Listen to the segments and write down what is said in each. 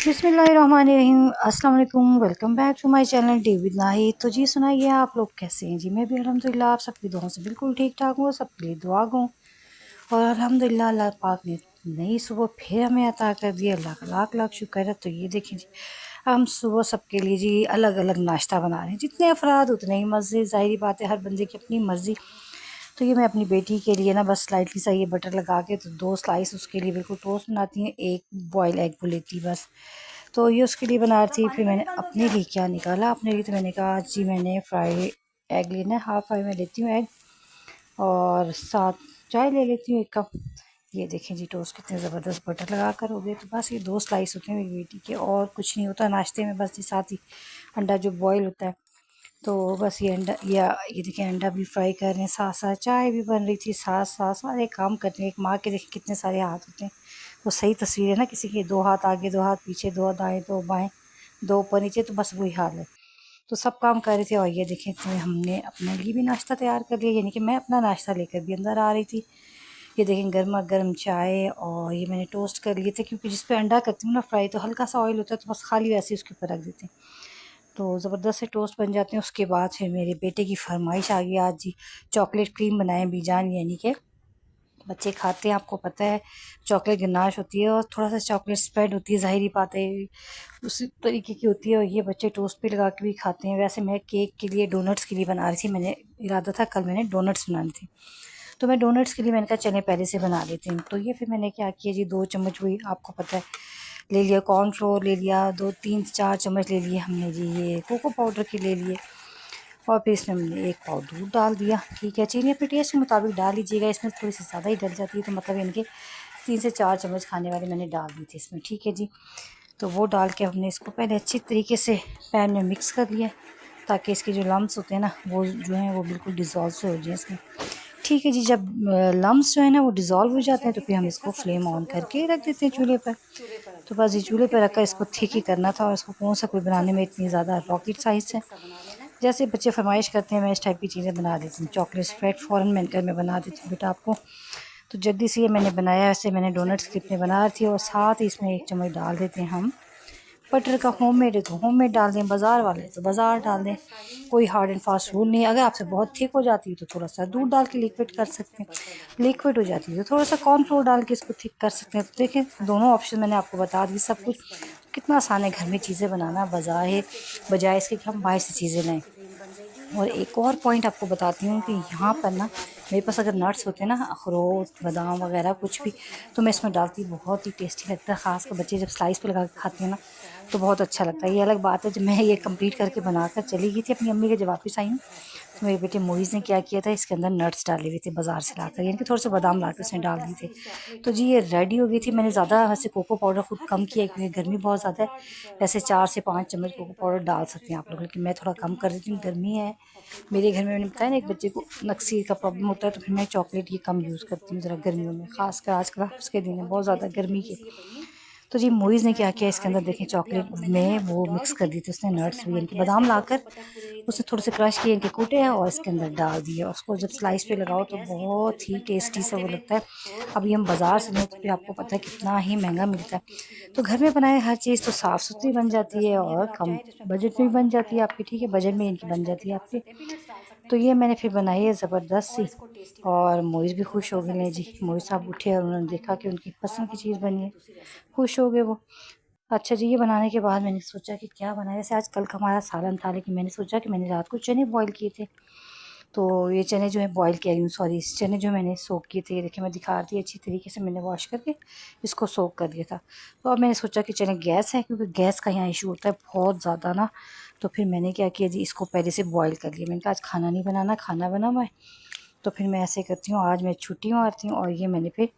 बिस्मिल्लाहिर्रहमानिर्रहीम। अस्सलाम वालेकुम। Welcome back to my channel day with Nahid. तो जी सुनाइए, आप लोग कैसे हैं? जी मैं भी अल्हम्दुलिल्लाह आप सबकी दुआओं से बिल्कुल ठीक ठाक हूँ। सबके लिए दुआ गो और अल्हम्दुलिल्लाह अल्लाह पाक ने नई सुबह फिर हमें अता कर दी। अल्लाह का लाख लाख शुक्र है। तो ये देखें जी, हम सुबह सबके लिए जी अलग अलग नाश्ता बना रहे हैं। जितने अफराद उतने ही मज़े, ज़ाहिर बात है हर बंदे की अपनी मर्ज़ी। तो ये मैं अपनी बेटी के लिए ना बस स्लाइटली सा ये बटर लगा के तो 2 स्लाइस उसके लिए बिल्कुल टोस्ट बनाती हैं, 1 बॉयल एग वो लेती बस। तो ये उसके लिए बना रही थी। फिर मैंने अपने लिए क्या निकाला, अपने लिए तो मैंने कहा आज जी मैंने फ्राई एग लेना है। हाफ़ फ्राई मैं लेती हूँ एग और साथ चाय ले लेती हूँ 1 कप। ये देखें जी टोस्ट कितने ज़बरदस्त बटर लगा कर हो गए। तो बस ये 2 स्लाइस होते हैं मेरी बेटी के, और कुछ नहीं होता नाश्ते में। बस ये साथ ही अंडा जो बॉयल होता है, तो बस ये अंडा या ये देखिए अंडा भी फ्राई कर रहे हैं, साथ साथ चाय भी बन रही थी, साथ साथ सारे काम कर रहे हैं। एक माँ के देखिए कितने सारे हाथ होते हैं। वो सही तस्वीर है ना, किसी के 2 हाथ आगे, 2 हाथ पीछे, 2 दाएं 2 बाएं, 2 ऊपर नीचे, तो बस वही हाल है। तो सब काम कर रहे थे और ये देखें तो हमने अपने लिए भी नाश्ता तैयार कर लिया, यानी कि मैं अपना नाश्ता लेकर भी अंदर आ रही थी। ये देखें गर्मा गर्म चाय और ये मैंने टोस्ट कर लिए थे, क्योंकि जिस पे अंडा करती हूँ ना फ्राई तो हल्का सा ऑयल होता है, तो बस खाली वैसे ही उसके ऊपर रख देते हैं तो ज़बरदस्त से टोस्ट बन जाते हैं। उसके बाद फिर मेरे बेटे की फरमाइश आ गई, आज जी चॉकलेट क्रीम बनाएं बीजान, यानी कि बच्चे खाते हैं, आपको पता है चॉकलेट गनाश होती है और थोड़ा सा चॉकलेट स्प्रेड होती है, ज़ाहिर बात है उसी तरीके की होती है, और ये बच्चे टोस्ट पे लगा के भी खाते हैं। वैसे मैं केक के लिए, डोनट्स के लिए बना रही थी, मैंने इरादा था कल मैंने डोनट्स बनानी थी। तो मैं डोनट्स के लिए मैंने कहा चने पहले से बना लेती हूँ। तो ये फिर मैंने क्या किया जी, 2 चम्मच वही आपको पता है ले लिया कॉर्नफ्लोर, ले लिया 2 3 4 चम्मच ले लिए हमने जी ये कोको पाउडर के ले लिए, और फिर इसमें हमने 1 पाव दूध डाल दिया। ठीक है, चीनी अपने टेस्ट के मुताबिक डाल लीजिएगा, इसमें थोड़ी सी ज़्यादा ही डल जाती है, तो मतलब इनके 3 से 4 चम्मच खाने वाले मैंने डाल दी थी इसमें। ठीक है जी, तो वो डाल के हमने इसको पहले अच्छी तरीके से पैन में मिक्स कर लिया, ताकि इसके जो लम्स होते हैं ना वो जो हैं वो बिल्कुल डिज़ोल्व से हो जाए इसमें। ठीक है जी, जब लम्स जो है ना वो डिज़ोल्व हो जाते हैं तो फिर हम इसको फ्लेम ऑन करके रख देते हैं चूल्हे पर। तो बस ये चूल्हे पर रखकर इसको थिक ही करना था, और इसको कौन सा कोई बनाने में इतनी ज़्यादा रॉकेट साइंस है। जैसे बच्चे फरमाइश करते हैं मैं इस टाइप की चीज़ें बना देती हूँ। चॉकलेट स्प्रेड फ़ौरन मैं बना देती हूँ बेटा आपको। तो जल्दी से ये मैंने बनाया, ऐसे मैंने डोनट्स कितने बना रही थी, और साथ ही इसमें 1 चम्मच डाल देते हैं हम बटर का। होममेड है तो होममेड डाल दें, बाज़ार वाले तो बाज़ार डाल दें, कोई हार्ड एंड फास्ट रूल नहीं है। अगर आपसे बहुत थिक हो जाती है तो थोड़ा सा दूध डाल के लिक्विड कर सकते हैं, लिक्विड हो जाती है तो थोड़ा सा कॉर्नफ्लोर डाल के इसको थिक कर सकते हैं। तो देखें दोनों ऑप्शन मैंने आपको बता दी, सब कुछ कितना आसान है घर में चीज़ें बनाना, बजाय इसके कि हम बाहर से चीज़ें लाएँ। और एक और पॉइंट आपको बताती हूँ कि यहाँ पर ना मेरे पास अगर नट्स होते हैं ना, अखरोट बादाम वगैरह कुछ भी, तो मैं इसमें डालती, बहुत ही टेस्टी लगता है। ख़ास कर बच्चे जब स्लाइस पे लगा के खाते हैं ना तो बहुत अच्छा लगता है। ये अलग बात है, जब मैं ये कंप्लीट करके बनाकर चली गई थी अपनी अम्मी के, जब वापस आई हूँ तो मेरे बेटे मोइज़ ने क्या किया था, इसके अंदर नट्स डाले हुए थे बाज़ार से लाकर, यानी कि थोड़े से बादाम ला के उसने डाल दिए थे। तो जी ये रेडी हो गई थी। मैंने ज़्यादा वैसे कोको पाउडर खुद कम किया है, क्योंकि गर्मी बहुत ज़्यादा है। वैसे 4 से 5 चम्मच कोको पाउडर डाल सकते हैं आप लोग, लेकिन मैं थोड़ा कम कर देती हूँ, गर्मी है मेरे घर में। मैंने बताया ना एक बच्चे को नक्सी का प्रॉब्लम होता है, तो फिर मैं चॉकलेट ये कम यूज़ करती हूँ ज़रा गर्मियों में, ख़ासकर आजकल उसके दिन है बहुत ज़्यादा गर्मी के। तो जी मोइज़ ने क्या किया, इसके अंदर देखें चॉकलेट में वो मिक्स कर दी थी उसने, नट्स भी इनके बादाम लाकर उसने थोड़े से क्रश किए, इनके कूटे हैं और इसके अंदर डाल दिए। उसको जब स्लाइस पे लगाओ तो बहुत ही टेस्टी सा वो लगता है। अब ये हम बाज़ार से लें तो फिर आपको पता है कितना ही महंगा मिलता है। तो घर में बनाए हर चीज़ तो साफ़ सुथरी बन जाती है और कम बजट में भी बन जाती है आपकी। ठीक है, बजट में इनकी बन जाती है आपकी। तो ये मैंने फिर बनाई है ज़बरदस्त सी, और मोइज़ भी खुश हो गए। ले जी मोइज़ साहब उठे और उन्होंने देखा कि उनकी पसंद की चीज़ बनी है, खुश हो गए वो। अच्छा जी, ये बनाने के बाद मैंने सोचा कि क्या बनाया, जैसे आज कल का हमारा सालन था, लेकिन मैंने सोचा कि मैंने रात को चने बॉयल किए थे, तो ये चने जो है बॉयल किया यूँ सॉरी चने जो मैंने सोक किए थे, ये देखिए मैं दिखा रही थी अच्छी तरीके से मैंने वॉश करके इसको सोक कर दिया था। तो अब मैंने सोचा कि चने गैस है, क्योंकि गैस का यहाँ इशू होता है बहुत ज़्यादा ना। तो फिर मैंने क्या किया जी, इसको पहले से बॉयल कर लिया। मैंने कहा आज खाना नहीं बनाना, खाना बना हुआ है, तो फिर मैं ऐसे करती हूँ, आज मैं छुट्टी मारती हूँ, और ये मैंने फिर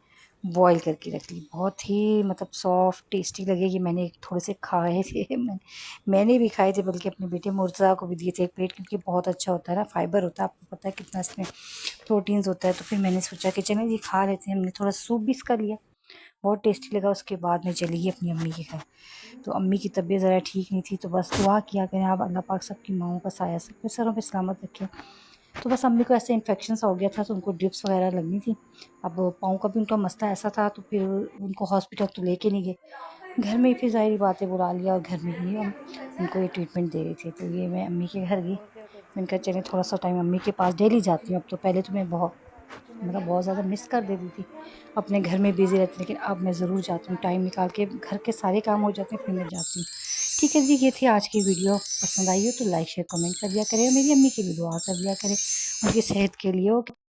बॉयल करके रख ली। बहुत ही मतलब सॉफ्ट टेस्टी लगे। ये मैंने थोड़े से खाए थे मैंने भी खाए थे, बल्कि अपने बेटे मुर्जा को भी दिए थे 1 प्लेट, क्योंकि बहुत अच्छा होता है ना, फाइबर होता है, आपको पता है कितना इसमें प्रोटीन्स होता है। तो फिर मैंने सोचा कि चलें जी खा लेते हैं, हमने थोड़ा सूप भी इसका लिया, बहुत टेस्टी लगा। उसके बाद मैं चली गई अपनी अम्मी के घर। तो अम्मी की तबीयत ज़रा ठीक नहीं थी, तो बस दुआ किया करें आप, अल्लाह पाक सबकी माँओं का साया सबके सरों पे सलामत रखें। तो बस अम्मी को ऐसे इन्फेक्शन सा हो गया था, तो उनको ड्रिप्स वगैरह लगनी थी। अब पाँव का भी उनका मसला ऐसा था, तो फिर उनको हॉस्पिटल तो लेके नहीं गए, घर में ही फिर ज़ाहिर बातें बुला लिया और घर में ही हम उनको ये ट्रीटमेंट दे रही थी। तो ये मैं अम्मी के घर गई, मैंने कहा चलिए थोड़ा सा टाइम अम्मी के पास डेली जाती हूँ। अब तो पहले तो मैं बहुत ज़्यादा मिस कर देती थी, अपने घर में बिज़ी रहती, लेकिन अब मैं ज़रूर जाती हूँ, टाइम निकाल के घर के सारे काम हो जाते हैं फिर मैं जाती हूँ। ठीक है जी, ये थी आज की वीडियो। पसंद आई हो तो लाइक शेयर कमेंट कर दिया करें, मेरी अम्मी के लिए दुआ कर दिया करें उनकी सेहत के लिए। ओके।